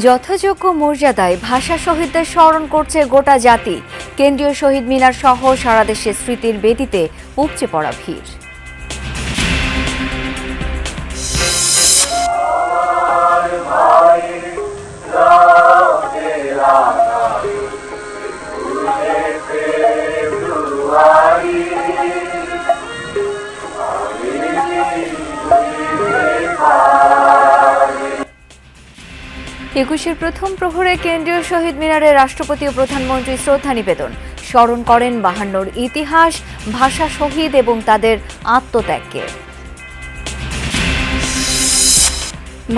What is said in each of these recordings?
যথাযোগ্য মর্যাদায় ভাষা শহীদদের স্মরণ করছে গোটা জাতি। কেন্দ্রীয় শহীদ মিনার সহ সারা দেশে স্মৃতির বেদিতে উপচে পড়া ভিড়। একুশের প্রথম প্রহরে কেন্দ্রীয় শহীদ মিনারে রাষ্ট্রপতি ও প্রধানমন্ত্রী শ্রদ্ধা নিবেদন, স্মরণ করেন 52 ইতিহাস, ভাষা শহীদ এবং তাদের আত্মত্যাগকে।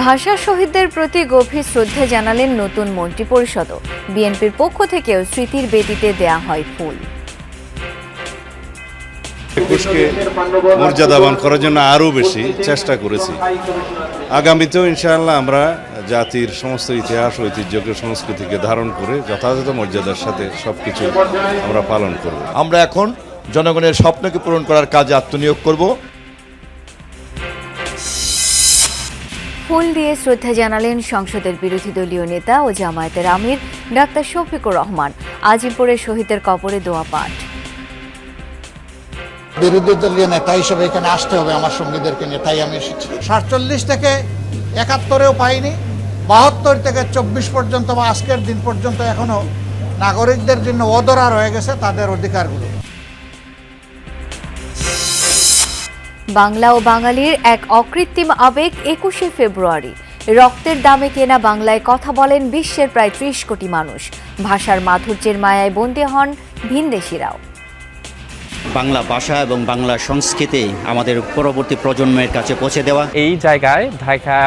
ভাষা শহীদদের প্রতি গভীর শ্রদ্ধা জানালেন নতুন মন্ত্রিপরিষদও। বিএনপির পক্ষ থেকেও স্মৃতির বেদিতে দেয়া হয় ফুল। একুশকে মর্যাদাবান করার জন্য আরও বেশি চেষ্টা করেছি। আগামীতেও ইনশাআল্লাহ আমরা জাতির সমস্ত ইতিহাস, ঐতিহ্যকে, সংস্কৃতিকে ধারণ করে যথাযথ মর্যাদার সাথে সবকিছু আমরা পালন করব। আমরা এখন জনগণের স্বপ্নকে পূরণ করার কাজে আত্মনিয়োগ করব। ফুল দিয়ে শ্রদ্ধা জানালেন সংসদের বিরোধী দলীয় নেতা ও জামায়াতের আমির ডাক্তার শফিকুর রহমান। আজিমপুরে শহীদের কবরে দোয়া পাঠ। বিরোধী দলীয় নেতা হিসেবে এখানে আসতে হবে আমার সঙ্গীদেরকে নিয়ে, তাই আমি এসেছি। 47 থেকে 71-এও পাইনি, 72 থেকে 24 পর্যন্ত বা আজকের দিন পর্যন্ত এখনো নাগরিকদের জন্য অধরা রয়ে গেছে তাদের অধিকারগুলো। বাংলা ও বাঙালির এক অকৃত্রিম আবেগ 21শে ফেব্রুয়ারি। রক্তের দামে কেনা বাংলায় কথা বলেন বিশ্বের প্রায় 30 কোটি মানুষ। ভাষার মাধুর্যের মায়ায় বন্দী হন ভিনদেশিরাও। বাংলা ভাষা এবং বাংলা সংস্কৃতি আমাদের পরবর্তী প্রজন্মের কাছে পৌঁছে দেওয়া। এই জায়গায় ঢাকা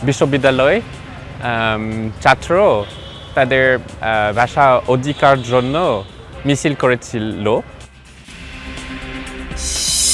বিশ্ববিদ্যালয় ছাত্র তাদের ভাষা অধিকার জন্য মিছিল করেছিল।